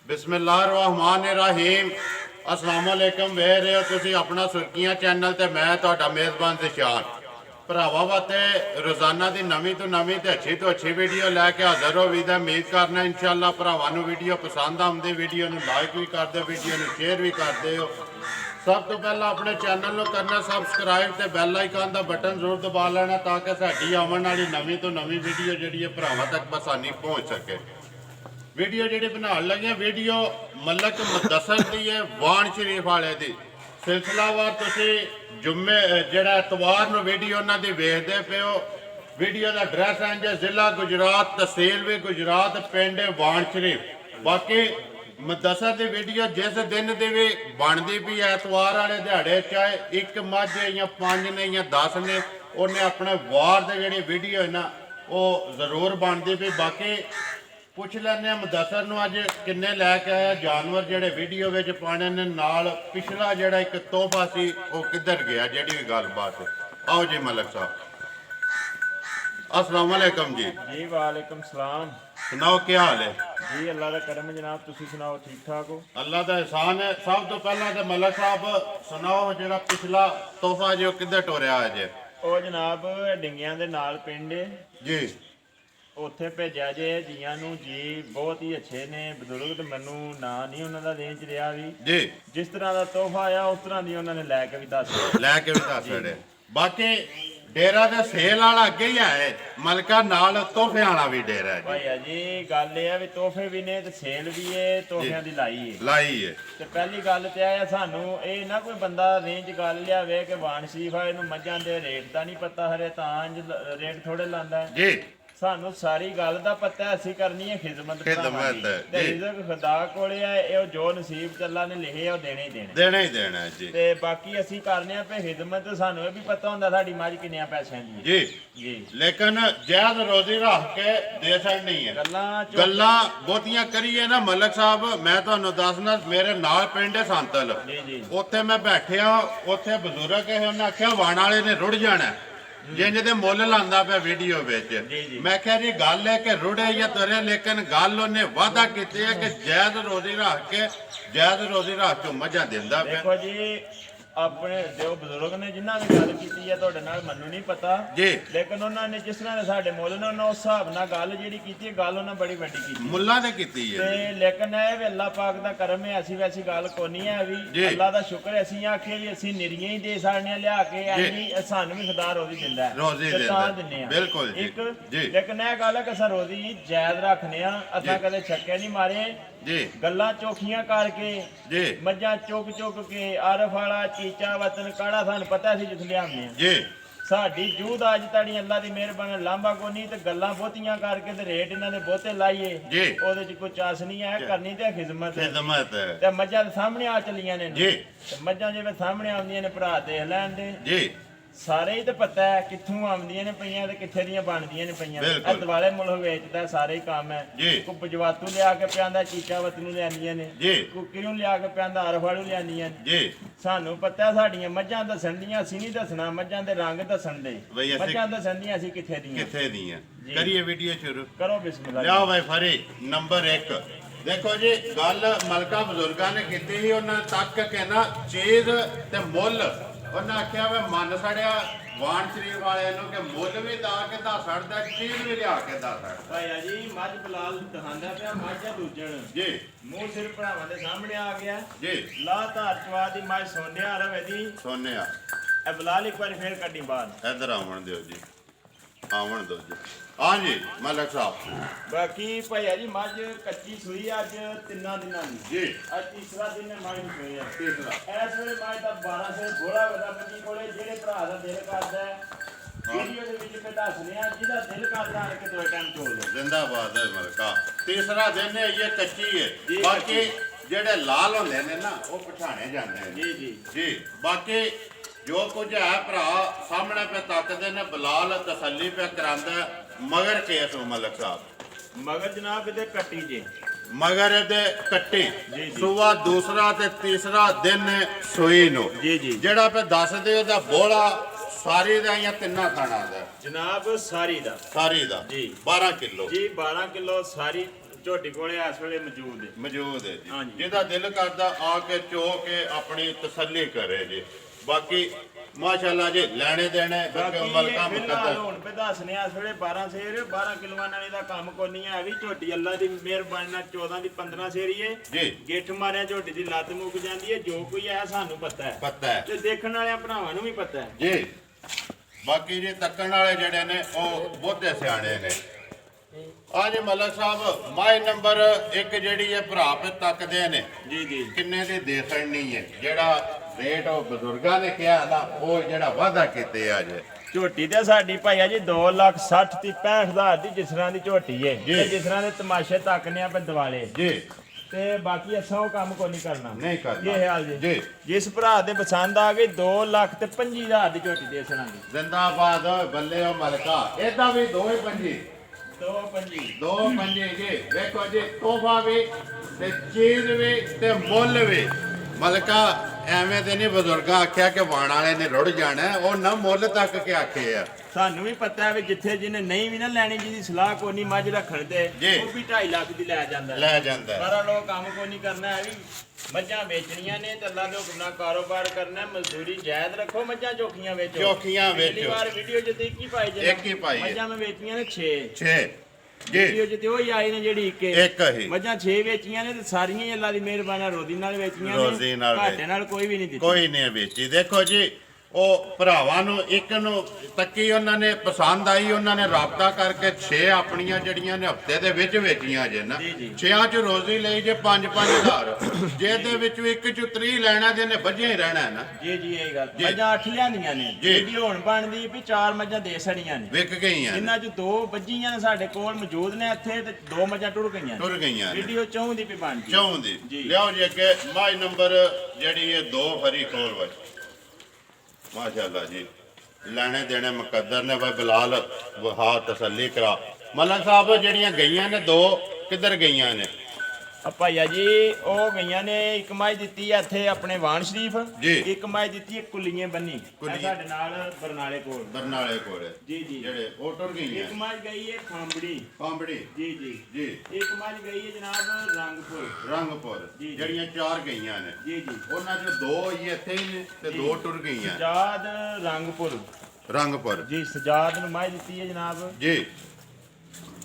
बिस्मिल्लाहिर्रहमानिर्रहीम अस्सलाम वालेकुम वे रहे हो तुसी अपना सुर्खियां चैनल ते मैं तुहाडा मेज़बान ज़िशान भरावां वास्ते रोज़ाना की नवीं तो नवीं ते अच्छी तो अच्छी वीडियो लैके हाज़र हो भी उम्मीद करना इंशाअल्लाह भरावां नूं वीडियो पसंद आउंदी वीडियो नूं लाइक भी कर दो वीडियो नूं शेयर भी कर दो। सब तो पहला अपने चैनल को करना सबसक्राइब ते बैल आइकन का बटन जरूर दबा लेना ताकि साडी आने वाली नवीं तो नवीं वीडियो जिहड़ी है भरावां तक आसानी पहुँच सके। वीडियो जी बना लगे वीडियो मलक मुदस्सर की है वाण शरीफ वाले की सिलसिलावार तुसी जुम्मे जेड़ा एतवार नूं वीडियो उन्हां दी वेखदे पे हो। वीडियो का एड्रैस है जो जिला गुजरात तहसील भी गुजरात पिंड वाण शरीफ। बाकी मुदस्सर की वीडियो जिस दिन की भी बनती भी एतवार वाले दिहाड़े चाहे एक मझ या 5 ने या 10 ने उन्हें अपने वार के जी वीडियो है ना वो जरूर बनती भी। बाकी पुछ लैने मुदस्सर नूं अज किन्ने लैके आया जानवर जेडे वीडियो विच पाने ने नाल पिछला जेड़ा एक तोहफा सी वो किधर गया जेड़ी भी गलबात। आओ जी मलक साहब अस्सलाम वालेकुम जी। जी वालेकुम सलाम। सुनाओ क्या हाल है जी अल्लाह का करम जनाब, तुसी सुनाओ ठीक ठाक हो? अल्लाह का एहसान है। सब तो पहला तो मलक साहब सुनाओ जेड़ा पिछला तोहफा जो किधर टोरिया अजे? ਉਹ ਜਨਾਬ ਡਿੰਗਿਆਂ ਦੇ ਨਾਲ ਪਿੰਡ जी ਉੱਥੇ ਭੇਜਿਆ ਜੇ ਜੀਆਂ ਨੂੰ ਜੀ ਬਹੁਤ ਹੀ ਅੱਛੇ ਨੇ ਬਜ਼ੁਰਗ ਤੇ ਮੈਨੂੰ ਨਾਂ ਨਹੀਂ ਉਹਨਾਂ ਦਾ ਦੇਣ ਚ ਰਿਹਾ ਵੀ जी ਜਿਸ ਤਰ੍ਹਾਂ ਦਾ ਤੋਹਫਾ ਆਇਆ ਉਸ ਤਰ੍ਹਾਂ ਦੀ ਉਹਨਾਂ ਨੇ ਲੈ ਕੇ ਵੀ ਦੱਸਿਆ। लैके भी दस रहे बाकी डेरा का सेल वाला अगे ही है मलका नाल तोहफे वाला भी डेरा है जी। ਭਾਈਆ ਜੀ ਗੱਲ ਇਹ ਆ ਵੀ ਤੋਹਫੇ ਵੀ ਨੇ ਤੇ ਸੇਲ ਵੀ ਏ ਤੋਹਫਿਆਂ ਦੀ ਲਾਈ ਏ। लाई है ਤੇ ਪਹਿਲੀ ਗੱਲ ਤੇ ਆ ਸਾਨੂੰ ਇਹ ਨਾ ਕੋਈ ਬੰਦਾ ਰੇਂਜ ਗੱਲ ਲਿਆਵੇ ਕਿ ਵਾਣ ਸ਼ਰੀਫ ਆ ਇਹਨੂੰ ਮੱਝਾਂ ਦੇ ਰੇਟ ਦਾ ਨਹੀਂ ਪਤਾ ਹਰੇ ਤਾਂ ਰੇਟ ਥੋੜੇ ਲਾਂਦਾ ਹੈ। जी ਸਾਨੂੰ ਸਾਰੀ ਗੱਲ ਦਾ ਪਤਾ ਹੈ, ਅਸੀਂ ਕਰਨੀ ਹੈ ਖਿਦਮਤ ਭਰਾਵਾਂ ਦੀ। ਹੈ, ਤੇ ਜੀ। ਰਿਜ਼ਕ ਖੁਦਾ ਕੋਲੇ ਹੈ, ਇਹ ਜੋ ਨਸੀਬ ਚ ਅੱਲਾ ਨੇ ਲਿਖੇ ਆ ਉਹ ਦੇਣੇ ਹੀ ਦੇਣੇ। देना ही देना है जी। ਤੇ ਬਾਕੀ ਅਸੀਂ ਕਰਨੇ ਆ ਪੇ ਖਿਦਮਤ। ਸਾਨੂੰ ਇਹ ਵੀ ਪਤਾ ਹੁੰਦਾ ਸਾਡੀ ਮੱਝ ਕਿੰਨਿਆਂ ਪੈਸਿਆਂ ਦੀ ਹੈ। जी ਜੀ लेकिन जायज रोजी रख के दे सकनी है। ਗੱਲਾਂ गल्लां बहुतियां करिए ना मलक साहब मैं तुहानू दसना मेरे नाल पिंड है संतल ਜੀ ਜੀ उत्थे मैं बैठिया उत्थे बजुर्ग है उन्हें आख्या वाण वाले ने रुड़ जाना जिंज दे मुल लांदा पे वीडियो विच। जी, जी। मैं कहा जी गल है कि रुड़े या तुरे लेकिन गल उन्हें वादा की है कि जायज रोजी रख के मझां दिंदा पे। ਦੇਖੋ ਜੀ ਆਪਣੇ ਜੋ ਬਜ਼ੁਰਗ ਨੇ ਜਿਨ੍ਹਾਂ ਨੇ ਗੱਲ ਕੀਤੀ ਹੈ ਤੁਹਾਡੇ ਨਾਲ ਮੈਨੂੰ ਨਹੀਂ ਪਤਾ जी ਲੇਕਿਨ ਉਹਨਾਂ ਨੇ ਜਿਸ ਤਰ੍ਹਾਂ ਦੇ ਸਾਡੇ ਮੁੱਲ ਨੇ ਉਹਨਾਂ ਉਸ ਹਿਸਾਬ ਨਾਲ ਗੱਲ ਜਿਹੜੀ ਕੀਤੀ ਹੈ ਗੱਲ ਉਹਨਾਂ ਬੜੀ ਵੱਡੀ ਕੀਤੀ मुल्ला ने कीती है ਤੇ ਲੇਕਿਨ ਇਹ ਵੀ ਅੱਲਾਹ ਪਾਕ ਦਾ ਕਰਮ ਹੈ। ਅਸੀਂ ਵੈਸੀ ਗੱਲ ਕੋਨੀ ਹੈ ਵੀ ਜੀ। ਅੱਲਾਹ ਦਾ ਸ਼ੁਕਰ ਹੈ। ਅਸੀਂ ਆਖੇ ਵੀ ਅਸੀਂ ਨਿਰੀਆਂ ਹੀ ਦੇ ਸਕਦੇ ਹਾਂ ਲਿਆ ਕੇ ਐਨੀ ਸਾਨੂੰ ਵੀ ਖੁਦਾ ਰੋਜ਼ੀ ਦਿੰਦਾ ਹੈ ਰੋਜ਼ੀ ਤੇ ਤਾਂ ਦਿੰਦਾ। ਦਿੰਦੇ ਆ ਬਿਲਕੁਲ ਜੀ। ਇੱਕ ਜੀ। ਲੇਕਿਨ ਇਹ ਗੱਲ ਹੈ ਕਿ ਅਸੀਂ ਰੋਜ਼ੀ ਜਾਇਜ਼ ਰੱਖਨੇ ਆ। ਅਸਾਂ ਕਦੇ ਛੱਕੇ ਨਹੀਂ ਮਾਰੇ जी ਗੱਲਾਂ ਚੋਖੀਆਂ ਕਰਕੇ जी ਮੱਝਾਂ ਚੁੱਕ ਚੁੱਕ ਕੇ ਆਰਫ ਵਾਲਾ ਚੀਚਾ ਵਤਨ ਕਾੜਾ ਸਾਨੂੰ ਪਤਾ ਸੀ ਜਿੱਥੇ ਲਿਆਉਂਦੇ ਆ। जी ਸਾਡੀ ਜੂਦ ਅੱਜ ਤਾੜੀ ਅੱਲਾ ਦੀ ਮਿਹਰਬਾਨੀ ਲਾਂਬਾ ਕੋਨੀ ਤੇ ਗੱਲਾਂ ਬਹੁਤੀਆਂ ਕਰਕੇ ਤੇ ਰੇਟ ਇਹਨਾਂ ਦੇ ਬਹੁਤੇ ਲਾਈਏ ਜੀ। ਉਹਦੇ ਚ ਕੋਈ ਚਾਸ ਨਹੀਂ ਹੈ ਕਰਨੀ ਤੇ ਖਿਦਮਤ ਹੈ। खिदमत है ਤੇ ਮੱਝਾਂ ਦੇ ਸਾਹਮਣੇ ਆ ਚਲੀਆਂ ਨੇ जी ਤੇ ਮੱਝਾਂ ਜਿਵੇਂ ਸਾਹਮਣੇ ਆਉਂਦੀਆਂ ਨੇ ਭਰਾ ਦੇਖ ਲੈਣ ਦੇ जी ਸਾਰੇ ਹੀ ਤੇ ਪਤਾ ਹੈ ਕਿੱਥੋਂ ਆਉਂਦੀਆਂ ਨੇ ਪਈਆਂ ਤੇ ਕਿੱਥੇ ਦੀਆਂ ਬਣਦੀਆਂ ਨੇ ਪਈਆਂ। ਬਿਲਕੁਲ। ਇਹ ਦਿਵਾਲੇ ਮੁਲਕ ਵੇਚਦਾ ਸਾਰੇ ਹੀ ਕੰਮ ਹੈ। ਜੀ। ਕੋਈ ਬਜਵਾਤੂ ਲਿਆ ਕੇ ਪਿਆਂਦਾ ਚੀਚਾ ਵਤ ਨੂੰ ਲਿਆਂਦੀਆਂ ਨੇ ਜੀ ਕੁੱਕੀ ਨੂੰ ਲਿਆ ਕੇ ਪਿਆਂਦਾ ਅਰਫਾੜੂ ਲਿਆਂਦੀਆਂ ਨੇ। जी ਸਾਨੂੰ ਪਤਾ ਸਾਡੀਆਂ ਮੱਝਾਂ ਦੱਸਣ ਦੀਆਂ ਅਸੀਂ ਨਹੀਂ ਦੱਸਣਾ ਮੱਝਾਂ ਦੇ ਰੰਗ ਦੱਸਣ ਦੇ ਬਈ ਅਸੀਂ- ਮੱਝਾਂ ਦੱਸਣ ਦੀਆਂ ਅਸੀਂ ਕਿੱਥੇ ਦੀਆਂ। किथे दी है जी। करिए वीडियो शुरू ਕਰੋ ਬਿਸਮਿਲ੍ਲਾ लिया भाई फरी नंबर 1 देखो जी गल मलका बजुर्गों ने की ही उन्होंने तक कहना चीज ते मुल उन्हें आख्या वे मन सड़िया वाण शरीफ वाले कि मुल भी दा के दस सड़दा चीज भी लिया के दस सड़दा। ਭਾਈਆ ਜੀ ਮੱਝ ਬਲਾਲ ਦਿਖਾਉਂਦਾ ਪਿਆ ਮੱਝ ਦੂਜਣ जी ਮੂੰਹ ਸਿਰ ਭਰਾਵਾਂ ਦੇ ਸਾਹਮਣੇ ਆ ਗਿਆ। जी ਲਾ ਧਾਰ ਚਵਾ ਦੀ ਮੱਝ ਸੋਨਿਆ ਰਵੇ ਦੀ सोने ਇਹ ਬਲਾਲ ਇੱਕ ਵਾਰੀ ਫੇਰ ਕੱਢੀ ਬਾਹਰ। इधर आवन दो जी आवन दो जी। हाँ जी मलक साहब ਬਾਕੀ ਭਾਈਆ ਜੀ ਮੱਝ ਕੱਚੀ ਸੂਈ ਅੱਜ 3 ਦਿਨਾਂ ਦੀ। जी ਅੱਜ ਤੀਸਰਾ ਦਿਨ ਹੈ ਮੱਝ ਨੂੰ ਸੂਈ ਹੈ। तीसरा ਇਸ ਵੇਲੇ ਮੱਝ ਦਾ 12 ਸੇ ਘੋੜਾ ਵਦਾ ਬੱਜੀ ਕੋਲੇ ਜਿਹੜੇ ਭਰਾ ਦਾ ਦਿਲ ਕਰਦਾ ਹੈ ਵੀਡੀਓ ਦੇ ਵਿੱਚ ਮੈਂ ਦੱਸ ਰਿਹਾ ਜਿਹਦਾ ਦਿਲ ਕਰਦਾ ਆ ਕੇ ਦੋ ਟਾਈਮ ਚੋਲ ਲਓ। जिंदाबाद है मलका। तीसरा दिन है ये कच्ची है जी, बाकी जेडे लाल होंदे ने ना वो पछाणे जाते हैं ਜੀ ਜੀ जी बाकी जो कुछ है भरा सामने पे तकते ने बलाल तसल्ली पे करांदा मगर केस मलक साहब ਮਗਰ ਜਨਾਬ ਇਹਦੇ ਕੱਟੀ ਜੇ मगर दे कट्टी जी, जी। सुबह दूसरा ते तीसरा दिन सोई नो जी, जी। जेड़ा पे दस दे ओदा बोला सारी दा या तिन्ना खाना दा ਜਨਾਬ ਸਾਰੀ ਦਾ सारी दा जी। 12 किलो ਜੀ 12 ਕਿਲੋ ਸਾਰੀ ਝੋਟੀ ਕੋਲੇ ਇਸ ਵੇਲੇ ਮੌਜੂਦ ਹੈ। ਮੌਜੂਦ ਹੈ ਜੀ। ਹਾਂਜੀ। ਜਿਹਦਾ ਦਿਲ ਕਰਦਾ ਆ ਕੇ ਚੋ ਕੇ ਆਪਣੀ ਤਸੱਲੀ ਕਰੇ ਜੀ। ਬਾਕੀ ਮਾਸ਼ਾਅੱਲਾ ਜੀ ਲੈਣੇ ਦੇਣੇ ਬਾਕੀ ਮਲਕਾ ਫਿਲਹਾਲ ਮੁਕੱਦਰ ਹੁਣ ਪੇ ਦੱਸਨੇ ਆ ਇਸ ਵੇਲੇ 12 ਸੇਰ 12 ਕਿਲੋਆਂ ਨਾਲੇ ਦਾ ਕੰਮ ਕੋਈ ਨਹੀਂ ਹੈ ਵੀ ਝੋਟੀ ਅੱਲਾ ਦੀ ਮਿਹਰਬਾਨੀ ਨਾਲ 14 ਦੀ 15 ਸੇਰੀ ਹੈ ਜੀ। ਗਿੱਠ ਮਾਰਿਆ ਝੋਟੀ ਦੀ ਲੱਤ ਮੁੱਕ ਜਾਂਦੀ ਹੈ। ਜੋ ਕੋਈ ਹੈ ਸਾਨੂੰ ਪਤਾ ਹੈ ਪਤਾ ਹੈ ਤੇ ਦੇਖਣ ਵਾਲਿਆਂ ਭਰਾਵਾਂ ਨੂੰ ਵੀ ਪਤਾ ਹੈ ਜੀ। ਬਾਕੀ ਜੀ ਤੱਕਣ ਵਾਲੇ ਜਿਹੜੇ ਨੇ ਉਹ ਬਹੁਤੇ ਸਿਆਣੇ ਨੇ। ਆ ਜੀ ਮਲਕ ਸਾਹਿਬ ਮਾਈ ਨੰਬਰ 1 ਜਿਹੜੀ ਹੈ ਭਰਾ ਪੇ ਤੱਕਦੇ ਨੇ ਜੀ ਜੀ। ਕਿੰਨੇ ਦੀ ਦੇਖਣ ਨਹੀਂ ਹੈ। ਜਿਹੜਾ ਰੇਟ ਉਹ ਬਜ਼ੁਰਗਾਂ ਨੇ ਕਿਹਾ ਨਾ ਉਹ ਜਿਹੜਾ ਵਾਅਦਾ ਕੀਤੇ ਆ ਜੇ ਝੋਟੀ ਤੇ ਸਾਡੀ ਭਾਈਆ ਜੀ 2,60,000 ਦੀ 65,000 ਦੀ ਜਿਸ ਤਰ੍ਹਾਂ ਦੀ ਝੋਟੀ ਹੈ ਜੀ। ਤੇ ਜਿਸ ਤਰ੍ਹਾਂ ਦੇ ਤਮਾਸ਼ੇ ਤੱਕਨੇ ਆ ਪੇ ਦਿਵਾਲੇ ਜੀ। ਤੇ ਬਾਕੀ ਅਸਾਂ ਉਹ ਕੰਮ ਕੋਈ ਨਹੀਂ ਕਰਨਾ ਨਹੀਂ ਕਰਨਾ। ਇਹ ਹਾਲ ਜੀ। ਜੀ। ਜਿਸ ਭਰਾ ਦੇ ਪਸੰਦ ਆ ਗਈ 2,25,000 ਦੀ ਝੋਟੀ ਦੇ ਸਣਾਂਗੇ। ਜ਼ਿੰਦਾਬਾਦ ਬੱਲੇ ਉਹ ਮਲਕਾ ਇਹਦਾ ਵੀ ਦੋ ਹੀ ਪੰਜੀ 2,25 ਦੋ ਪੰਜੀ ਜੀ। ਵੇਖੋ ਜੀ ਤੋਹਫਾ ਵੀ ਤੇ ਚੀਜ਼ ਵੀ ਤੇ ਮੁੱਲ ਵੀ ਮਲਕਾ ਐਵੇਂ ਤੇ ਨਹੀਂ ਬਜ਼ੁਰਗਾਂ ਆਖਿਆ ਕਿ ਵਾਣ ਵਾਲੇ ਨੇ ਰੁੜ ਜਾਣਾ ਉਹ ਨਾ ਮੁੱਲ ਤੱਕ ਕੇ ਆਖੇ ਆ। ਸਾਨੂੰ ਵੀ ਪਤਾ ਹੈ ਵੀ ਜਿੱਥੇ ਜਿਹਨੇ ਨਹੀਂ ਵੀ ਨਾ ਲੈਣੀ ਜਿਹਦੀ ਸਲਾਹ ਕੋਈ ਨਹੀਂ ਮੱਝ ਰੱਖਣ ਤੇ ਜੀ। ਉਹ ਵੀ 2.5 ਲੱਖ ਦੀ ਲੈ ਜਾਂਦਾ ਹੈ। ਲੈ ਜਾਂਦਾ ਹੈ। ਸਾਰਾ ਲੋਕ ਕੰਮ ਕੋਈ ਨਹੀਂ ਕਰਨਾ ਹੈ ਵੀ ਮੱਝਾਂ ਵੇਚਣੀਆਂ ਨੇ ਤੇ ਅੱਲਾ ਦੇ ਹੁਕਮ ਨਾਲ ਕਾਰੋਬਾਰ ਕਰਨਾ ਹੈ। ਮਜ਼ਦੂਰੀ ਜਾਇਜ਼ ਰੱਖੋ ਮੱਝਾਂ ਚੋਖੀਆਂ ਵੇਚੋ। ਚੋਖੀਆਂ ਵੇਚੋ। ਪਿਛਲੀ ਵਾਰ ਵੀਡੀਓ ਜਿੱਤੇ ਇੱਕ ਹੀ ਪਾਈ ਜੇ ਇੱਕ ਹੀ ਪਾਈ ਹੈ। ਮੱਝਾਂ ਮੈਂ ਵੇਚੀਆਂ ਨੇ 6 6 ਜੀ। ਵੀਡੀਓ ਜਿੱਤੇ ਉਹ ਹੀ ਆਈ ਨੇ ਜਿਹੜੀ ਇੱਕ ਹੀ। ਮੱਝਾਂ 6 ਵੇਚੀਆਂ ਨੇ ਤੇ ਸਾਰੀਆਂ ਹੀ ਅੱਲਾ ਦੀ ਮਿਹਰਬਾਨੀ ਨਾਲ ਰੋਜ਼ੀ ਨਾਲ ਵੇਚੀਆਂ ਰੋਜ਼ੀ ਨਾਲ ਘਾਟੇ ਨਾਲ ਕੋਈ ਵੀ ਨਹੀਂ ਦਿੱਤੀ। ਕੋਈ ਨਹੀਂ ਵੇਚੀ। ਦੇਖੋ ਜੀ ਉਹ ਭਰਾਵਾਂ ਨੂੰ ਇੱਕ ਨੂੰ ਤੱਕੀ ਉਹਨਾਂ ਨੇ ਪਸੰਦ ਆਈ ਉਹਨਾਂ ਨੇ ਰਾਬਤਾ ਕਰਕੇ 6 ਆਪਣੀਆਂ ਜਿਹੜੀਆਂ ਨੇ ਹਫਤੇ ਦੇ ਵਿੱਚ ਵੇਚੀਆਂ ਜੇ ਨਾ। ਜੀ, ਜੀ। 6 ਚ ਰੋਜ਼ੀ ਲਈ ਜੇ 5-5000 ਜੇ ਦੇ ਵਿੱਚ ਇੱਕ ਚ 3 ਲੈਣਾ ਦੇ ਨੇ ਵੱਜਿਆ ਹੀ ਰਹਿਣਾ ਹੈ ਨਾ। ਜੀ ਜੀ ਇਹ ਗੱਲ ਜੀ। ਮੱਝਾਂ 8 ਲਿਆਂਦੀਆਂ ਨੇ ਜੀ। ਇਹਦੀ ਹੁਣ ਬਣਦੀ ਵੀ 4 ਮੱਝਾਂ ਦੇ ਸੜੀਆਂ ਨੇ ਵਿਕ ਗਈਆਂ ਨੇ, ਇਹਨਾਂ ਚ 2 ਵੱਜੀਆਂ ਨੇ ਸਾਡੇ ਕੋਲ ਮੌਜੂਦ ਨੇ ਇੱਥੇ ਤੇ 2 ਮੱਝਾਂ ਟੁਰ ਗਈਆਂ ਨੇ। ਟੁਰ ਗਈਆਂ ਨੇ। ਵੀਡੀਓ ਚਾਹੁੰਦੀ ਵੀ ਬਣ ਜੀ ਚਾਹੁੰਦੀ ਜੀ। ਲਿਆਓ ਜੀ ਅੱਗੇ ਮਾਈ ਨੰਬਰ ਜਿਹੜੀ ਇਹ 2 ਫਰੀ ਖੋਲ ਵਾ ਮਾਸ਼ਾਅੱਲਾ ਜੀ। ਲੈਣੇ ਦੇਣੇ ਮੁਕੱਦਰ ਨੇ ਭਾਈ ਬਲਾਲ ਵਹਾ ਤਸੱਲੀ ਕਰਾ। ਮਲਕ ਸਾਹਿਬ ਜਿਹੜੀਆਂ ਗਈਆਂ ਨੇ 2 ਕਿੱਧਰ ਗਈਆਂ ਨੇ? ਆ ਭਾਈਆ ਜੀ ਉਹ ਗਈਆਂ ਨੇ ਇੱਕ ਮੱਝ ਦਿੱਤੀ ਆ ਇੱਥੇ ਆਪਣੇ ਵਾਣ ਸ਼ਰੀਫ ਜੀ। ਇੱਕ ਮੱਝ ਦਿੱਤੀ ਹੈ ਕੁਲੀਆਂ ਬੰਨੀ ਇਹ ਕੁਲੀਏ। ਸਾਡੇ ਨਾਲ ਬਰਨਾਲੇ ਕੋਲ ਬਰਨਾਲੇ ਕੋਲ ਜੀ ਜੀ। ਜਿਹੜੇ ਉਹ ਟੁਰ ਗਈਆਂ। ਇੱਕ ਮੱਝ ਗਈ ਹੈ ਖਾਂਬੜੀ ਕਾਂਬੜੀ ਜੀ ਜੀ। ਜੀ। ਇੱਕ ਮੱਝ ਗਈ ਹੈ ਜਨਾਬ ਰੰਗਪੁਰ ਰੰਗਪੁਰ ਜੀ, ਜੀ। ਜਿਹੜੀਆਂ 4 ਗਈਆਂ ਨੇ ਜੀ ਜੀ। ਉਹਨਾਂ ਚ 2 ਹੀ ਇੱਥੇ ਹੀ ਨੇ ਤੇ 2 ਟੁਰ ਗਈਆਂ। ਸਜਾਦ ਰੰਗਪੁਰ ਰੰਗਪੁਰ ਜੀ। ਸਜਾਦ ਨੂੰ ਮੱਝ ਦਿੱਤੀ ਹੈ ਜਨਾਬ। ਜੀ।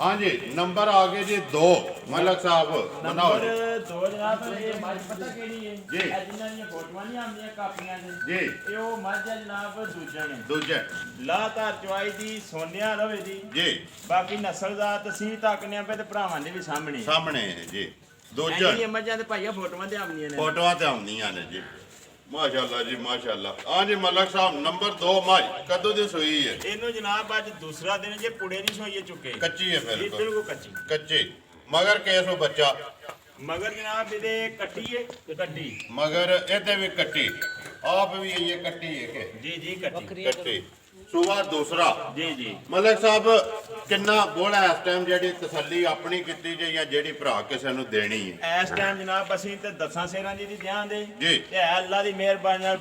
ਹਾਂਜੀ ਨੰਬਰ ਆ ਗਏ ਜੀ 2 ਮਲਕ ਸਾਹਿਬ ਬਣਾਓ ਨੰਬਰ ਜੀ। 2 ਜਨਾਬ ਇਹ ਮੱਝ ਪਤਾ ਕਿਹੜੀ ਹੈ ਜੀ। ਇਹ ਜਿਨ੍ਹਾਂ ਦੀਆਂ ਫੋਟੋਆਂ ਨਹੀਂ ਆਉਂਦੀਆਂ ਕਾਪੀਆਂ 'ਚ ਜੀ। ਇਹ ਉਹ ਮੱਝ ਹੈ ਜਨਾਬ ਦੂਜਾ ਨੇ ਦੂਜੇ ਲਾਤਾਰ ਚਵਾਈ ਦੀ ਸੋਨਿਆ ਰਵੇ ਦੀ ਜੀ ਬਾਕੀ ਨਸਲ ਦਾ ਤਸੀਂ ਤੱਕਨੇ ਪਏ ਤੇ ਭਰਾਵਾਂ ਦੇ ਵੀ ਸਾਹਮਣੇ ਸਾਹਮਣੇ ਹੈ ਜੀ। ਦੂਜਾ ਜਿਹੜੀਆਂ ਮੱਝਾਂ ਤੇ ਭਾਈਆ ਫੋਟੋਆਂ ਤੇ ਆਉਂਦੀਆਂ ਨੇ ਫੋਟੋਆਂ ਤੇ ਆਉਂਦੀਆਂ ਨੇ ਜੀ। ਮਾਸ਼ਾਅੱਲਾ ਜੀ ਮਾਸ਼ਾਅੱਲਾ। ਹਾਂਜੀ ਮਲਕ ਸਾਹਿਬ ਨੰਬਰ 2 ਮੱਝ ਕਦੋਂ ਦੀ ਸੂਈ ਹੈ? ਇਹਨੂੰ ਜਨਾਬ ਅੱਜ ਦੂਸਰਾ ਦਿਨ ਜੇ ਪੁੜੇ ਦੀ ਸੋਈਏ ਚੁੱਕੇ ਕੱਚੀ ਹੈ ਇਹ ਬਿਲਕੁਲ ਬਿਲਕੁਲ ਕੱਚੀ ਕੱਚੀ। ਮਗਰ ਕੇਸੋ ਬੱਚਾ ਮਗਰ ਜਨਾਬ ਇਹਦੇ ਕੱਟੀ ਹੈ ਕੱਟੀ ਮਗਰ ਇਹਦੇ ਵੀ ਕੱਟੀ ਆਪ ਵੀ ਇਹ ਕੱਟੀ ਹੈ ਕਿ ਜੀ ਜੀ ਕੱਟੀ ਕੱਟੀ ਸੁਬਾ ਦੂਸਰਾ। ਜੀ ਜੀ। ਮਲਕ ਸਾਹਿਬ ਕਿੰਨਾ ਬੋਲਾ ਇਸ ਟਾਈਮ ਜਿਹੜੀ ਤਸੱਲੀ ਆਪਣੀ ਕੀਤੀ ਜੇ ਜਾਂ ਜਿਹੜੀ ਭਰਾ ਕਿਸੇ ਨੂੰ ਦੇਣੀ ਹੈ? ਇਸ ਟਾਈਮ ਜਨਾਬ ਅਸੀਂ ਤੇ 10 ਸੇਰਾਂ ਦੀ ਧਿਆਨ ਦੇ ਜੀ। ਤੇ ਅੱਲਾ ਦੀ ਮਿਹਰਬਾਨੀ ਨਾਲ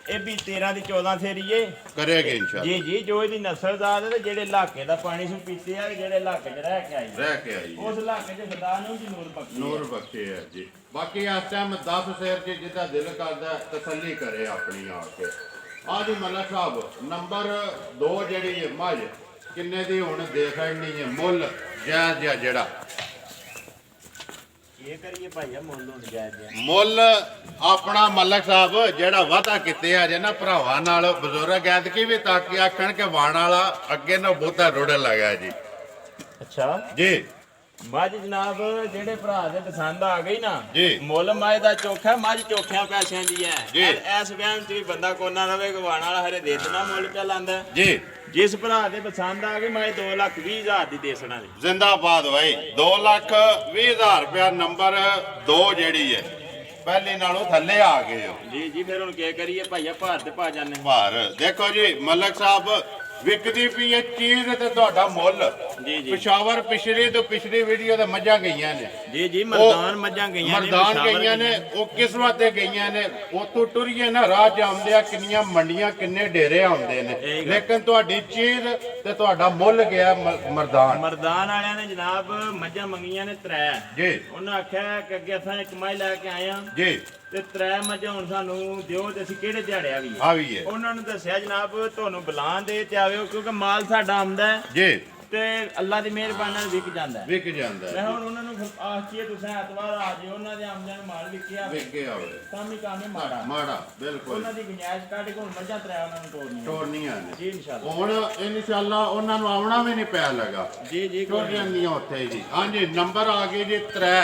ਇਹ ਵੀ 13 ਦੀ 14 ਸੇਰੀਏ ਕਰੇਗੇ ਇਨਸ਼ਾਅੱਲਾ। ਜੀ ਜੀ। ਜੋ ਇਹਦੀ ਨਸਲਦਾਰ ਹੈ ਤੇ ਜਿਹੜੇ ਇਲਾਕੇ ਦਾ ਪਾਣੀ ਸੁ ਪੀਤੇ ਆ ਜਿਹੜੇ ਇਲਾਕੇ 'ਚ ਰਹਿ ਕੇ ਆਈ ਰਹਿ ਕੇ ਆਈ ਹੈ। ਉਸ ਇਲਾਕੇ 'ਚ ਖੁਦਾ ਨੂੰ ਜੀ ਨੂਰ ਬਖਸ਼ੇ ਨੂਰ ਬਖਸ਼ੇ ਹੈ ਜੀ। ਬਾਕੀ ਇਸ ਟਾਈਮ 10 ਸ਼ੇਰ ਜੀ ਜਿੱਦਾਂ ਦਿਲ ਕਰਦਾ ਤਸੱਲੀ ਕਰੇ ਆਪਣੀ ਆ ਕੇ। ਆ ਜੀ ਮਲਕ ਸਾਹਿਬ ਨੰਬਰ 2 ਜਿਹੜੀ ਹੈ ਮੱਝ ਕਿੰਨੇ ਦੀ ਹੁਣ ਦੇਖ ਲੈਣੀ ਹੈ ਮੁੱਲ ਜਾਇਜ਼ ਜਿਹਾ ਜਿਹੜਾ ਇਹ ਕਰੀਏ ਭਾਈਆ ਮੁੱਲ ਹੁਣ ਜਾਇਜ਼ ਜਿਹਾ। ਮੁੱਲ ਆਪਣਾ ਮਲਕ ਸਾਹਿਬ ਜਿਹੜਾ ਵਾਅਦਾ ਕੀਤੇ ਆ ਜੇ ਨਾ ਭਰਾਵਾਂ ਨਾਲ ਬਜ਼ੁਰਗ ਐਤਕੀ ਵੀ ਤਾਂ ਕਿ ਆਖਣ ਕਿ ਵਾਣ ਵਾਲਾ ਅੱਗੇ ਨਾ ਬਹੁਤਾ ਰੁੜਨ ਲੱਗਾ ਜੀ। ਅੱਛਾ ਜੀ ਮੱਝ ਜਨਾਬ ਜਿਹੜੇ ਭਰਾ ਦੇ ਪਸੰਦ ਆ ਗਈ ਨਾ ਜੀ। ਮੁੱਲ ਮੱਝ ਦਾ ਚੋਖਾ ਮੱਝ ਚੋਖਿਆਂ ਪੈਸਿਆਂ ਦੀ ਹੈ ਜੀ। ਐਸ ਵਹਿਮ ਚ ਵੀ ਬੰਦਾ ਕੋਨਾ ਰਵੇ ਗਵਾਣ ਵਾਲਾ ਹਰੇ ਦੇ ਦੇਣਾ ਮੁੱਲ ਚੱਲ ਆਂਦਾ ਜੀ। ਜਿਸ ਭਰਾ ਦੇ ਪਸੰਦ ਆ ਗਈ ਮੈਂ 2,20,000 ਦੀ ਦੇ ਸਣਾ ਦੀ ਜ਼ਿੰਦਾਬਾਦ ਭਾਈ 2,20,000 ਰੁਪਇਆ ਨੰਬਰ 2 ਜਿਹੜੀ ਹੈ ਪਹਿਲੇ ਨਾਲੋਂ ਥੱਲੇ ਆ ਗਏ ਹੋ ਜੀ ਜੀ। ਫਿਰ ਹੁਣ ਕੀ ਕਰੀਏ ਭਾਈਆ ਭਾਰ ਤੇ ਪਾ ਜਾਂਦੇ ਭਾਰ ਦੇਖੋ ਜੀ ਮਲਕ ਸਾਹਿਬ ਵਿਕਦੀ ਪਈ ਹੈ ਚੀਜ਼ ਤੇ ਤੁਹਾਡਾ ਮੁੱਲ। ਜੀ ਜੀ ਪਿਸ਼ਾਵਰ ਪਿਛਲੀ ਤੋਂ ਪਿਛਲੀ ਵੀਡੀਓ ਤੇ ਮੱਝਾਂ ਗਈਆਂ ਨੇ ਜੀ ਜੀ ਮਰਦਾਨ ਮੱਝਾਂ ਗਈਆਂ ਨੇ ਮਰਦਾਨ ਪਿਸ਼ਾਵਰ ਗਈਆਂ ਨੇ ਉਹ ਕਿਸ ਵਾਸਤੇ ਗਈਆਂ ਨੇ ਉਤੋਂ ਟੁਰੀਏ ਨਾ ਰਾਹ ਚ ਆਉਂਦੇ ਆ ਕਿੰਨੀਆਂ ਮੰਡੀਆਂ ਕਿੰਨੇ ਡੇਰੇ ਆਉਂਦੇ ਨੇ ਇਹ ਗੱਲ। ਲੇਕਿਨ ਤੁਹਾਡੀ ਚੀਜ਼ ਤੇ ਤੁਹਾਡਾ ਮੁੱਲ ਗਿਆ ਮਰਦਾਨ। ਮਰਦਾਨ ਵਾਲਿਆਂ ਨੇ ਜਨਾਬ ਮੱਝਾਂ ਮੰਗੀਆਂ ਨੇ 3 ਜੀ ਉਹਨਾਂ ਆਖਿਆ ਕਿ ਅੱਗੇ ਅਸਾਂ ਇੱਕ ਮੱਝ ਲੈ ਕੇ ਆਏ ਆ ਜੀ ਤੇ 3 ਮੱਝਾਂ ਹੁਣ ਸਾਨੂੰ ਦਿਓ ਤੇ ਅਸੀਂ ਕਿਹੜੇ ਦਿਹਾੜੇ ਆ ਵੀ ਆ ਵੀ ਹੈ ਉਹਨਾਂ ਨੂੰ ਦੱਸਿਆ ਜਨਾਬ ਤੁਹਾਨੂੰ ਬੁਲਾਉਣ ਦੇ ਤੇ ਆਇਓ ਕਿਉਂਕਿ ਮਾਲ ਸਾਡਾ ਆਉਂਦਾ ਹੈ ਜੀ ਤੇ ਅੱਲਾ ਦੀ ਮਿਹਰਬਾਨੀ ਨਾਲ ਵਿਕ ਜਾਂਦਾ ਹੈ। ਵਿਕ ਜਾਂਦਾ ਮੈਂ ਹੈ ਹੁਣ ਉਹਨਾਂ ਨੂੰ ਆਖੀਏ ਤੁਸੀਂ ਐਤਵਾਰ ਆ ਜਿਓ ਉਹਨਾਂ ਦੇ ਆਮਦਨ ਮਾਲ ਵਿਕਿਆ ਵਿਕ ਗਿਆ ਹੋਵੇ ਕੰਮ ਹੀ ਕੰਮ ਹੀ ਮਾੜਾ ਮਾੜਾ ਬਿਲਕੁਲ ਉਹਨਾਂ ਦੀ ਗੁੰਜਾਇਸ਼ ਕੱਢ ਕੇ ਹੁਣ ਮੱਝਾਂ 3 ਉਹਨਾਂ ਨੂੰ ਤੋੜਨੀਆਂ ਟੋਰਨੀਆਂ ਨੇ ਜੀ ਇਨਸ਼ਾਅੱਲਾ ਹੁਣ ਇਨਸ਼ਾਅੱਲਾ ਉਹਨਾਂ ਨੂੰ ਆਉਣਾ ਵੀ ਨਹੀਂ ਪਿਆ ਲੱਗਾ ਜੀ ਜੀ ਕੋਈ ਟੋਰੀਆਂ ਦੀਆਂ ਉੱਥੇ ਜੀ ਹਾਂਜੀ ਨੰਬਰ ਆ ਗਏ ਜੀ 3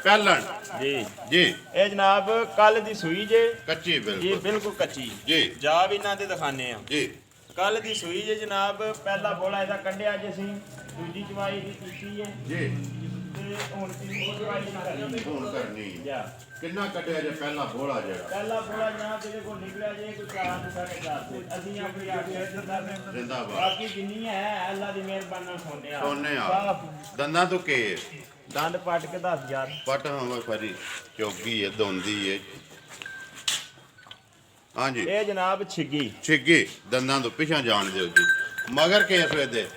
ਪਹਿਲਣ ਜੀ ਜੀ ਇਹ ਜਨਾਬ ਕੱਲ ਦੀ ਸੂਈ ਜੇ ਕੱਚੀ ਜੀ ਬਿਲਕੁਲ ਬਿਲਕੁਲ ਕੱਚੀ ਜੀ ਜਾ ਵੀ ਇਹਨਾਂ ਦੇ ਦਿਖਾਣੇ ਆ ਜੀ ਕੱਲ ਦੀ ਸੂਈ ਜੇ ਜਨਾਬ ਪਹਿਲਾ ਬੋਲਾ ਇਹਦਾ ਕੱਢਿਆ ਜੇ ਅਸੀਂ ਦੂਜੀ ਚਵਾਈ ਦੀ ਕੀਤੀ ਹੈ ਜੀ ਤੇ ਹੁਣ ਤੀਜੀ ਚਵਾਈ ਦੀ ਕਰਨੀ ਹੁਣ ਕਰਨੀ ਜਾ ਕਿੰਨਾ ਕੱਢਿਆ ਜੇ ਪਹਿਲਾ ਬੋਲਾ ਜਿਹੜਾ ਪਹਿਲਾ ਬੋਲਾ ਜਨਾਬ ਜਿਹਦੇ ਕੋਲ ਨਿਕਲਿਆ ਜੇ ਕੋਈ 4 ਸਾਢੇ 4 ਤੇ ਅਸੀਂ ਆਪਣੀ ਆਖਿਆ ਜਿੰਦਾਬਾਦ ਜ਼ਿੰਦਾਬਾਦ ਬਾਕੀ ਜਿੰਨੀ ਹੈ ਅੱਲਾ ਦੀ ਮਿਹਰਬਾਨੀ ਨਾਲ ਸੋਨੇ ਆ ਸੋਨੇ ਆ ਸਾਫ਼ ਦੰਦਾਂ ਤੋਂ ਕੇ ਦੰਦ ਪੱਟ ਕੇ 10000 ਪਟ ਹੋਵੇ ਫਰੀ ਚੋਗੀ ਹੈ ਦੋਂਦੀ ਹੈ ਹਾਂਜੀ ਇਹ ਜਨਾਬ ਛਿੱਗੀ ਛਿੱਗੀ ਦੰਦਾਂ ਤੋਂ ਪਿਛਾਂ ਜਾਣ ਦਿਓ ਜੀ ਮਗਰ ਕੇਸ ਵੇ ਦੇ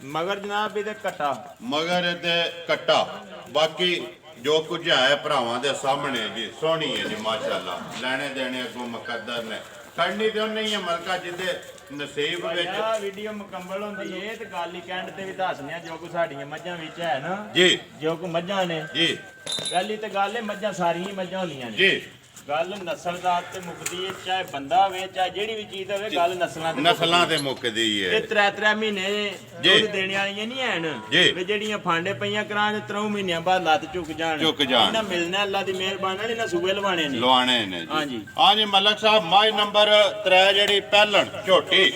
ਮਗਰ ਜਨਾਬ ਇਹਦੇ ਕਟਾ ਮਗਰ ਤੇ ਕੱਟਾ ਬਾਕੀ ਜੋ ਕੁਝ ਹੈ ਭਰਾਵਾਂ ਦੇ ਸਾਹਮਣੇ ਜੀ ਸੋਹਣੀ ਹੈ ਜੀ ਮਾਸ਼ਾਅੱਲਾ ਲੈਣੇ ਦੇਣੇ ਅੱਗੋਂ ਮੁਕੱਦਰ ਨੇ ਖੜਨੀ ਤੇ ਉਹ ਨਹੀਂ ਹੈ ਮਲਕਾ ਜਿੱਦੇ ਨਸੀਬ ਵਿੱਚ ਆ ਵੀਡੀਓ ਮੁਕੰਮਲ ਹੁੰਦੀ ਏ ਤੇ ਗੱਲ ਹੀ ਕਹਿਣ ਤੇ ਵੀ ਦੱਸਦੇ ਆ ਜੋ ਕੋ ਸਾਡੀਆਂ ਮੱਝਾਂ ਵਿੱਚ ਹੈ ਨਾ ਜੀ ਜੋ ਕੋ ਮੱਝਾਂ ਨੇ ਜੀ ਪਹਿਲੀ ਤੇ ਗੱਲ ਏ ਮੱਝਾਂ ਸਾਰੀਆਂ ਹੀ ਮੱਝਾਂ ਹੁੰਦੀਆਂ ਨੇ ਜੀ ਗੱਲ ਨਸਲਦਾਰ ਤੇ ਮੁਕਦੀ ਏ ਚਾਹੇ ਬੰਦਾ ਹੋਵੇ ਚਾਹੇ ਜਿਹੜੀ ਵੀ ਚੀਜ਼ ਹੋਵੇ ਗੱਲ ਨਸਲਾਂ ਤੇ ਨਸਲਾਂ ਤੇ ਮੁੱਕਦੀ ਹੈ ਇਹ 3 ਮਹੀਨੇ ਜੀ। ਦੁੱਧ ਦੇਣ ਵਾਲੀਆਂ ਨਹੀਂ ਹੈਨ ਜੀ। ਵੀ ਜਿਹੜੀਆਂ ਫਾਂਡੇ ਪਈਆਂ ਕਰਾਂ ਤੇ 3 ਮਹੀਨਿਆਂ ਬਾਅਦ ਲੱਤ ਝੁਕ ਜਾਣ ਝੁਕ ਜਾਣ। ਇਹਨਾਂ ਮਿਲਣਾ ਅੱਲਾ ਦੀ ਮਿਹਰਬਾਨੀ ਨਾਲ ਇਹਨਾਂ ਸੂਬੇ ਲਵਾਣੇ ਨੇ ਲਵਾਣੇ ਨੇ ਜੀ ਹਾਂਜੀ। ਹਾਂਜੀ ਮਲਕ ਸਾਹਿਬ ਮਾਈ ਨੰਬਰ 3 ਜਿਹੜੀ ਪਹਿਲਣ ਝੋਟੀ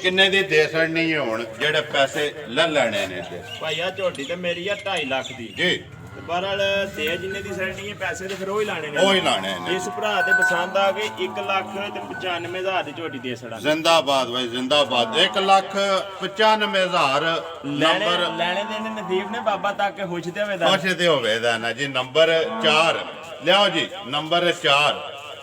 ਕਿੰਨੇ ਦੀ ਦੇ ਸੜਨੀ ਹੈ ਹੁਣ ਜਿਹੜੇ ਪੈਸੇ ਲੈ ਲੈਣੇ ਨੇ ਤੇ ਭਾਈ ਆ ਝੋਟੀ ਤੇ ਮੇਰੀ ਆ 2.5 ਲੱਖ ਦੀ ਜੀ ਤੇ ਬਹਰਹਾਲ ਦੇ ਜਿੰਨੇ ਦੀ ਸੜਨੀ ਹੈ ਪੈਸੇ ਤੇ ਫਿਰ ਉਹ ਹੀ ਲਾਣੇ ਨੇ ਉਹ ਹੀ ਲਾਣੇ ਨੇ ਇਸ ਭਰਾ ਤੇ ਪਸੰਦ ਆ ਗਈ 1,95,000 ਦੀ ਝੋਟੀ ਦੇ ਛੜਾਂਗੇ ਜ਼ਿੰਦਾਬਾਦ ਬਾਈ ਜ਼ਿੰਦਾਬਾਦ 1,95,000 ਨੰਬਰ ਲੈਣੇ ਦੇਣੇ ਨਦੀਪ ਨੇ ਬਾਬਾ ਤੱਕ ਕੇ ਹੁੱਜਦੇ ਹੋਵੇ ਦਾ ਪੁੱਛ ਤੇ ਹੋਵੇ ਦਾ ਨਾ ਜੀ ਨੰਬਰ 4 ਲਿਆਓ ਜੀ ਨੰਬਰ 4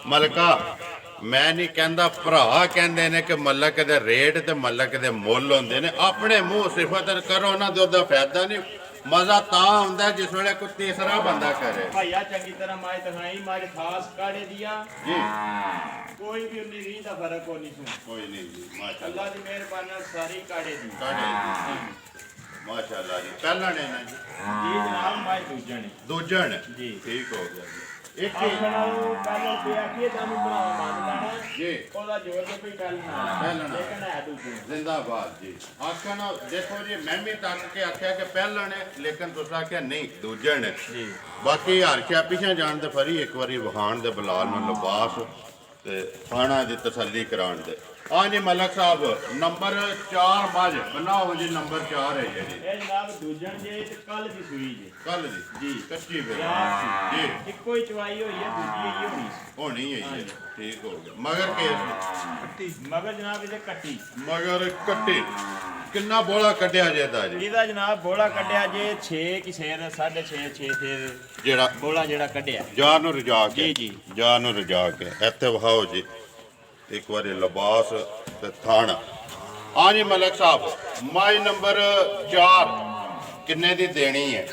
ਮਲਕਾ ਮੈਂ ਨਹੀਂ ਕਹਿੰਦਾ ਭਰਾ ਕਹਿੰਦੇ ਨੇ ਕਿ ਮਲਕ ਦੇ ਰੇਟ ਤੇ ਮਲਕ ਦੇ ਮੁੱਲ ਹੁੰਦੇ ਨੇ ਆਪਣੇ ਮੂੰਹ ਸਿਫਤ ਕਰੋ ਨਾ ਤੇ ਉਹਦਾ ਫਾਇਦਾ ਨਹੀਂ ਮਜ਼ਾ ਤਾਂ ਆਉਂਦਾ ਜਿਸ ਵੇਲੇ ਕੋਈ ਤੀਸਰਾ ਬੰਦਾ ਕਰੇ ਭਾਈਆ ਚੰਗੀ ਤਰ੍ਹਾਂ ਮਾਜ ਦਿਖਾਈ ਮਾਜ ਖਾਸ ਕਾੜੇ ਦੀਆਂ ਜੀ ਕੋਈ ਵੀ 19-20 ਦਾ ਫਰਕ ਹੋ ਨਹੀਂ ਸੁਣ ਕੋਈ ਨਹੀਂ ਜੀ ਮਾਸ਼ਾਅੱਲਾ ਅੱਲਾ ਦੀ ਮਿਹਰਬਾਨੀ ਨਾਲ ਸਾਰੀ ਕਾੜੇ ਦੀ ਮਾਸ਼ਾਅੱਲਾ ਜੀ ਪਹਿਲਾਂ ਨੇ ਨਾ ਜੀ ਜੀ ਜਨਾਬ ਮਾਜ ਦੂਜਣ ਦੂਜਣ ਜੀ। ਠੀਕ ਹੋ ਗਿਆ ਜੀ ਇੱਕ ਆਖਣਾ ਪਹਿਲਾਂ ਤੇ ਆਖੀਏ ਤੁਹਾਨੂੰ ਬਣਾਵਾ ਮੰਨ ਲੈਣਾ ਜੀ ਉਹਦਾ ਜੋਰ ਤੇ ਕੋਈ ਗੱਲ ਨਾ ਪਹਿਲਾਂ ਨਾ। ਲੇਕਿਨ ਹੈ ਦੂਜੇ ਜ਼ਿੰਦਾਬਾਦ ਜੀ ਆਖਣਾ ਦੇਖੋ ਜੀ ਮੈਂ ਵੀ ਤੱਕ ਕੇ ਆਖਿਆ ਕਿ ਪਹਿਲਾਂ ਨੇ ਲੇਕਿਨ ਤੁਸੀਂ ਆਖਿਆ ਨਹੀਂ ਦੂਜੇ ਨੇ ਜੀ ਬਾਕੀ ਹਰਖਿਆ ਪਿਛੇ ਜਾਣ ਦੇ ਫਰੀ ਇੱਕ ਵਾਰੀ ਵਹਾਣ ਦੇ ਬਲਾਲ ਨੂੰ ਲਿਬਾਸ ਤੇ ਖਾਣਾ ਦੀ ਤਸੱਲੀ ਕਰਾਉਣ ਦੇ ਹਾਂਜੀ ਮਲਕ ਸਾਹਿਬ ਨੰਬਰ 4 ਮੱਝ ਬਣਾਓ ਜੀ ਨੰਬਰ 4 ਹੈ ਜੀ ਇਹ ਜਨਾਬ ਦੂਜਣ ਜੇ ਤੇ ਕੱਲ ਦੀ ਸੂਈ ਜੇ ਕੱਲ ਦੀ ਜੀ ਕੱਚੀ ਵੇ ਯਾਰ ਜੀ ਇੱਕੋ ਹੀ ਚਵਾਈ ਹੋਈ ਹੈ ਦੂਜੀ ਹੀ ਹੋਣੀ ਸੀ। ਹੋਣੀ ਹੈ ਜੀ ਠੀਕ ਹੋ ਗਿਆ ਮਗਰ ਕੇਸ ਮਗਰ ਜਨਾਬ ਇਹਦੇ ਕੱਟੀ ਮਗਰ ਕੱਟੀ ਕਿੰਨਾ ਬੋਲਾ ਕੱਢਿਆ ਜਾਂਦਾ ਜੀ ਇਹਦਾ ਜਨਾਬ ਬੋਲਾ ਕੱਢਿਆ ਜੇ 6 ਕਿ ਸ਼ੇਰ 6.5 6 ਸ਼ੇਰ ਜਿਹੜਾ ਬੋਲਾ ਜਿਹੜਾ ਕੱਢਿਆ ਜਾਨ ਨੂੰ ਰਜਾ ਕੇ ਜੀ, ਜੀ। ਜਾਨ ਨੂੰ ਰਜਾ ਕੇ ਇੱਥੇ ਵਹਾਓ ਜੀ ਇੱਕ ਵਾਰੀ ਲਿਬਾਸ ਤੇ ਥਾਣ ਹਾਂਜੀ ਮਲਕ ਸਾਹਿਬ ਮਾਈ ਨੰਬਰ 4 ਕਿੰਨੇ ਦੀ ਦੇਣੀ ਹੈ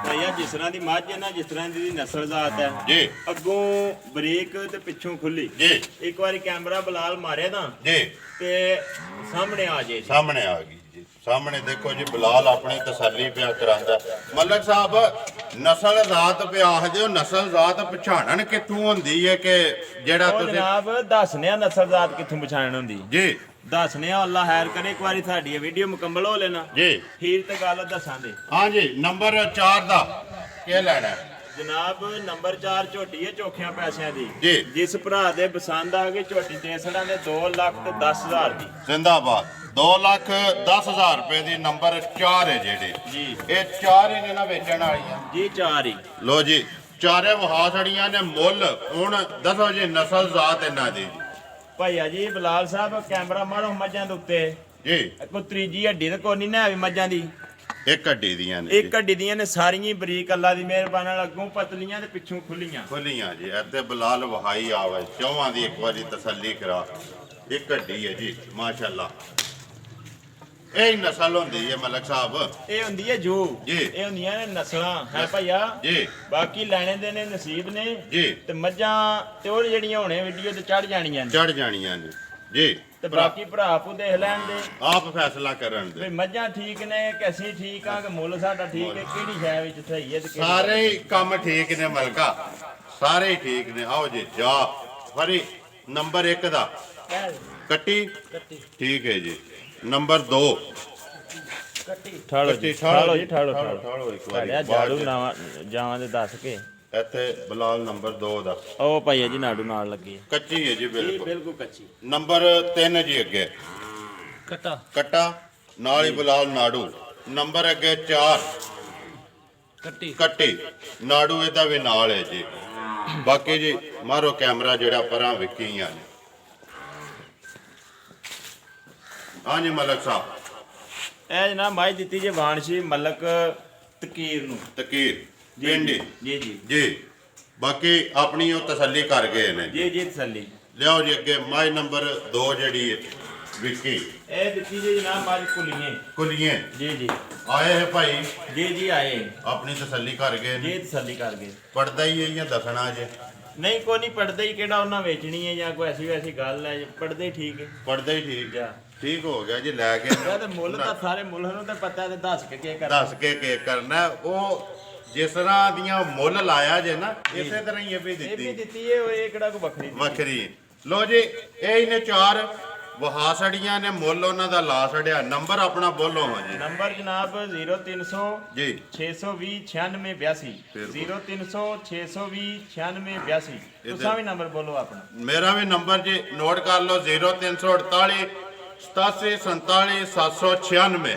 ਭਈਆ ਜਿਸ ਤਰ੍ਹਾਂ ਦੀ ਮੱਝ ਹੈ ਨਾ ਜਿਸ ਤਰ੍ਹਾਂ ਦੀ ਨਸਲ ਜ਼ਾਤ ਹੈ ਜੀ ਅੱਗੋਂ ਬ੍ਰੇਕ ਤੇ ਪਿੱਛੋਂ ਖੁੱਲੀ ਜੀ ਇੱਕ ਵਾਰੀ ਕੈਮਰਾ ਬਲਾਲ ਮਾਰਿਆ ਤਾਂ ਜੀ ਤੇ ਸਾਹਮਣੇ ਆ ਜੇ ਸਾਹਮਣੇ ਆ ਗਈ ਜੀ ਸਾਹਮਣੇ ਦੇਖੋ ਜੀ ਬਲਾਲ ਆਪਣੀ ਤਸੱਲੀ ਪਿਆ ਕਰਾਂਦਾ ਮਲਕ ਸਾਹਿਬ ਨਸਲ ਜ਼ਾਤ ਪਿਆ ਆਖਦੇ ਹੋ ਨਸਲ ਜ਼ਾਤ ਪਛਾਣਨ ਕਿੱਥੋਂ ਹੁੰਦੀ ਹੈ ਕਿ ਜਿਹੜਾ ਉਹ ਤੁਸੀਂ ਜਨਾਬ ਦੱਸਨੇ ਆ ਨਸਲ ਜ਼ਾਤ ਕਿੱਥੋਂ ਪਛਾਣਨ ਹੁੰਦੀ ਜੀ ਦੱਸਨੇ ਆ ਅੱਲਾ ਖੈਰ ਕਰੇ ਇੱਕ ਵਾਰੀ ਸਾਡੀ ਇਹ ਵੀਡੀਓ ਮੁਕੰਮਲ ਹੋ ਲੈਣਾ ਜੀ ਫਿਰ ਤੇ ਗੱਲ ਦੱਸਾਂ ਦੇ ਹਾਂਜੀ ਨੰਬਰ 4 ਦਾ ਕੀ ਲੈਣਾ ਹੈ? ਜਨਾਬ ਨੰਬਰ 4 ਝੋਟੀ ਹੈ ਚੋਖਿਆਂ ਪੈਸਿਆਂ ਦੀ ਜੀ। ਜਿਸ ਭਰਾ ਦੇ ਪਸੰਦ ਆ ਗਈ ਝੋਟੀ ਦੇ ਸੜਾਂ ਦੇ 2,10,000 ਦੀ ਜ਼ਿੰਦਾਬਾਦ 2,10,000 ਰੁਪਏ ਦੀ ਨੰਬਰ 4 ਹੈ ਜਿਹੜੀ ਜੀ ਇਹ 4 ਹੀ ਨੇ ਨਾ ਵੇਚਣ ਵਾਲੀਆਂ ਜੀ 4 ਹੀ ਲੋ ਜੀ ਚਾਰੇ ਵਹਾ ਛੜੀਆਂ ਨੇ ਮੁੱਲ ਹੁਣ ਦੱਸੋ ਜੀ ਨਸਲ ਜ਼ਾਤ ਇਹਨਾਂ ਦੀ ਜੀ ਭਾਈਆ ਜੀ ਬਲਾਲ ਸਾਹਿਬ ਕੈਮਰਾ ਮਾਰੋ ਮੱਝਾਂ ਦੇ ਉੱਤੇ ਜੀ ਕੋਈ ਤੀਜੀ ਹੱਡੀ ਤੇ ਕੋਈ ਨਹੀਂ ਨਾ ਵੀ ਮੱਝਾਂ ਦੀ ਇੱਕ ਹੱਡੀ ਦੀਆਂ ਨੇ ਇੱਕ ਹੱਡੀ ਦੀਆਂ ਨੇ ਸਾਰੀਆਂ ਹੀ ਬਰੀਕ, ਅੱਲਾ ਦੀ ਮਿਹਰਬਾਨੀ ਨਾਲ ਅੱਗੋਂ ਪਤਲੀਆਂ ਤੇ ਪਿੱਛੋਂ ਖੁੱਲੀਆਂ। ਖੁੱਲੀਆਂ ਜੀ ਇੱਥੇ ਬਲਾਲ ਵਹਾਈ ਆਵੇ ਚੌਹਾਂ ਦੀ ਇੱਕ ਵਾਰੀ ਤਸੱਲੀ ਕਰਾ। ਇੱਕ ਹੱਡੀ ਹੈ ਜੀ ਮਾਸ਼ਾਅੱਲਾ। ਇਹ ਹੀ ਨਸਲ ਹੁੰਦੀ ਹੈ ਮਲਕ ਸਾਹਿਬ, ਇਹ ਹੁੰਦੀ ਹੈ ਜੋ ਜੀ। ਇਹ ਹੁੰਦੀਆਂ ਨੇ ਨਸਲਾਂ ਹੈ ਭਾਈਆ ਜੀ ਬਾਕੀ ਲੈਣੇ ਦੇ ਨੇ ਨਸੀਬ ਨੇ ਜੀ ਤੇ ਮੱਝਾਂ ਤੇ ਉਹ ਜਿਹੜੀਆਂ ਹੋਣੇ ਵੀਡੀਓ ਤੇ ਚੜ ਜਾਣੀਆਂ ਨੇ ਚੜ ਜਾਣੀਆਂ ਨੇ ਜੀ। ਤੇ ਬਾਕੀ ਭਰਾ ਭੂ ਦੇਖ ਲੈਣ ਦੇ ਆਪ ਫੈਸਲਾ ਕਰਨ ਵੀ ਦੇ। ਮੱਝਾਂ ਠੀਕ ਨੇ ਕਿ ਅਸੀਂ ਠੀਕ ਆ ਕਿ ਮੁੱਲ ਸਾਡਾ ਠੀਕ ਹੈ, ਕਿਹੜੀ ਸ਼ੈ ਵਿੱਚ ਸਹੀ ਹੈ ਤੇ ਕਿਹੜੀ ਸਾਰੇ ਹੀ ਕੰਮ ਠੀਕ ਨੇ ਮਲਕਾ, ਸਾਰੇ ਹੀ ਠੀਕ ਨੇ। ਆਓ ਜੀ ਜਾ ਫਰੀ ਨੰਬਰ 1 ਦਾ ਕੱਟੀ ਠੀਕ ਹੈ ਜੀ। ਨੰਬਰ 2 ਠਾਲੋ ਜੀ ਠਾਲੋ ਜੀ ਠਾਲੋ ਠਾਲੋ ਇੱਕ ਵਾਰੀ ਠਾਲਿਆ ਝਾੜੂ ਨਾਵਾਂ ਜਾਵਾਂ ਦੇ ਦੱਸ ਕੇ ਇੱਥੇ ਬਲਾਲ ਨੰਬਰ 2 ਦਾ ਉਹ ਭਾਈਆ ਜੀ ਨਾੜੂ ਨਾਲ ਲੱਗੀ ਕੱਚੀ ਹੈ ਜੀ ਇਹ ਬਿਲਕੁਲ। ਬਿਲਕੁਲ ਕੱਚੀ ਨੰਬਰ 3 ਜੀ ਅੱਗੇ ਕਟਾ ਕੱਟਾ ਨਾਲ ਹੀ ਬਲਾਲ ਨਾੜੂ। ਨੰਬਰ ਅੱਗੇ 4 ਕੱਟੀ ਕੱਟੀ ਨਾੜੂ ਇਹਦਾ ਵੀ ਨਾਲ ਹੈ ਜੀ। ਬਾਕੀ ਜੀ ਮਾਰੋ ਕੈਮਰਾ ਜਿਹੜਾ ਪਰਾਂ ਵਿਕੀਆਂ ਨੇ। ਹਾਂਜੀ ਮਲਕ ਸਾਹਿਬ ਇਹ ਜਨਾਬ ਮਾਈ ਦਿੱਤੀ ਜੇ ਵਾਨਸ਼ੀ ਮਲਕ ਤਕੀਰ ਨੂੰ ਤਕੀਰ ਜੀ ਪਿੰਡੀ ਜੀ ਜੀ ਜੀ। ਬਾਕੀ ਆਪਣੀ ਉਹ ਤਸੱਲੀ ਕਰ ਗਏ ਨੇ ਜੀ ਜੀ ਤਸੱਲੀ। ਲਿਆਓ ਜੀ ਅੱਗੇ ਮਾਈ ਨੰਬਰ 2 ਜਿਹੜੀ ਹੈ ਵਿੱਕੀ ਇਹ ਦਿੱਤੀ ਜੇ ਜਨਾਬ ਮਾਰੀ ਕੁਲੀਏ ਕੁਲੀਏ ਜੀ ਜੀ ਆਏ ਹੈ ਭਾਈ ਜੀ ਜੀ ਆਏ ਆਪਣੀ ਤਸੱਲੀ ਕਰ ਗਏ ਨੇ। ਜੀ ਤਸੱਲੀ ਕਰ ਗਏ। ਪੜਦਾ ਹੀ ਹੈ ਜਾਂ ਦੱਸਣਾ ਜੇ? ਨਹੀਂ ਕੋਈ ਨਹੀਂ ਪੜਦੇ ਹੀ ਕਿਹੜਾ ਉਹਨਾਂ ਵੇਚਣੀ ਹੈ ਜਾਂ ਕੋਈ ਐਸੀ ਵੈਸੀ ਗੱਲ ਹੈ ਪੜਦੇ ਹੀ ਠੀਕ ਹੈ। ਪੜਦਾ ਹੀ ਠੀਕ ਜਾ ਠੀਕ ਹੋ ਗਿਆ ਜੀ। ਲੈ ਕੇ ਇਹ ਤੇ ਮੁੱਲ ਤਾਂ ਸਾਰੇ ਮੁੱਲ ਨੂੰ ਤੇ ਪਤਾ ਤੇ ਦੱਸ ਕੇ ਕੀ ਕਰਨਾ। ਦੱਸ ਕੇ ਕਰਨਾ। ਉਹ ਜਿਸ ਤਰ੍ਹਾਂ ਦੀਆਂ ਮੁੱਲ ਲਾਇਆ ਜੇ ਨਾ ਇਸੇ ਤਰ੍ਹਾਂ ਹੀ ਇਹ ਵੀ ਇਹ ਵੀ ਦਿੱਤੀ ਦਿੱਤੀ ਹੈ ਇਹ ਕਿਹੜਾ ਕੋਈ ਵੱਖਰੀ ਦਿੱਤੀ। ਵੱਖਰੀ। ਲੋ ਜੀ ਇਹ ਹੀ ਨੇ 4 ਵਹਾ ਸੜੀਆਂ ਨੇ, ਮੁੱਲ ਉਹਨਾਂ ਦਾ ਲਾ ਛੜਿਆ। ਨੰਬਰ ਆਪਣਾ ਬੋਲੋ ਹਾਂ ਜੀ। ਨੰਬਰ ਜਨਾਬ 0300 ਜੀ 620 9682 0300 620 9682 ਤੁਸੀਂ ਵੀ ਨੰਬਰ ਬੋਲੋ ਆਪਣਾ। ਮੇਰਾ ਵੀ ਨੰਬਰ ਜੀ ਨੋਟ ਕਰ ਲਓ 0348 87 47 796।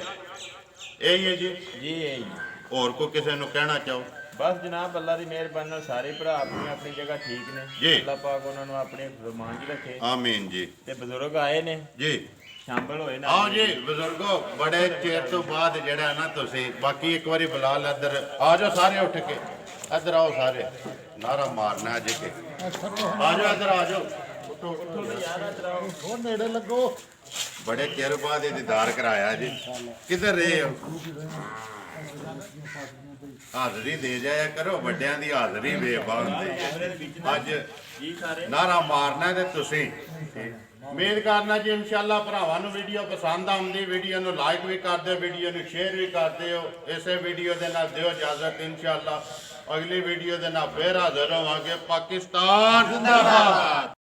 ਇਹੀ ਹੈ ਜੀ। ਜੀ ਇਹ ਜੀ। ਹੋਰ ਕੋਈ ਕਿਸੇ ਨੂੰ ਕਹਿਣਾ ਚਾਹੋ? ਬਸ ਜਨਾਬ ਅੱਲਾ ਦੀ ਮਿਹਰਬਾਨੀ ਨਾਲ ਸਾਰੇ ਭਰਾ ਆਪਣੀ ਆਪਣੀ ਜਗ੍ਹਾ ਠੀਕ ਨੇ। ਜੀ। ਅੱਲਾ ਪਾਕ ਉਹਨਾਂ ਨੂੰ ਆਪਣੇ ਫਰਮਾਨ 'ਚ ਰੱਖੇ ਆਮੀਨ ਜੀ ਤੇ ਬਜ਼ੁਰਗ ਆਏ ਨੇ ਜੀ। ਸ਼ਾਮਲ ਹੋਏ ਨਾ। ਆਓ ਜੀ ਬਜ਼ੁਰਗੋ ਬੜੇ ਚਿਰ ਤੋਂ ਬਾਅਦ ਜਿਹੜਾ ਨਾ ਤੁਸੀਂ ਬਾਕੀ ਇੱਕ ਵਾਰੀ ਬਲਾਲ ਇੱਧਰ ਆ ਜਾਓ ਸਾਰੇ ਉੱਠ ਕੇ। ਇੱਧਰ ਆਓ ਸਾਰੇ ਨਾਰਾ ਮਾਰਨਾ ਅੱਜ ਕੇ। ਆ ਜਾਓ ਇੱਧਰ ਆ ਜਾਓ। ਯਾਰ ਨੇੜੇ ਲੱਗੋ। ਬੜੇ ਚਿਰ ਬਾਅਦ ਇਹ ਦੀਦਾਰ ਕਰਾਇਆ ਜੀ। ਕਿੱਧਰ ਰਹੇ ਹੋ? ਹਾਜ਼ਰੀ ਦੇ ਜਾਇਆ ਕਰੋ, ਵੱਡਿਆਂ ਦੀ ਹਾਜ਼ਰੀ ਬੇਬਾਨ ਦੀ। ਅੱਜ ਜੀ ਸਾਰੇ ਨਾਰਾ ਮਾਰਨਾ ਤੇ ਤੁਸੀਂ ਉਮੀਦ ਕਰਨਾ ਜੀ ਇਨਸ਼ਾਅੱਲਾ ਭਰਾਵਾਂ ਨੂੰ ਵੀਡੀਓ ਪਸੰਦ ਆਉਂਦੀ। ਵੀਡੀਓ ਨੂੰ ਲਾਈਕ ਵੀ ਕਰ ਦਿਓ, ਵੀਡੀਓ ਨੂੰ ਸ਼ੇਅਰ ਵੀ ਕਰ ਦਿਓ। ਇਸੇ ਵੀਡੀਓ ਦੇ ਨਾਲ ਦਿਓ ਇਜਾਜ਼ਤ। ਇਨਸ਼ਾਅੱਲਾ ਅਗਲੀ ਵੀਡੀਓ ਦੇ ਨਾਲ ਫੇਰ ਹਾਜ਼ਰ ਹੋਵਾਂਗੇ। ਪਾਕਿਸਤਾਨ ਜ਼ਿੰਦਾਬਾਦ।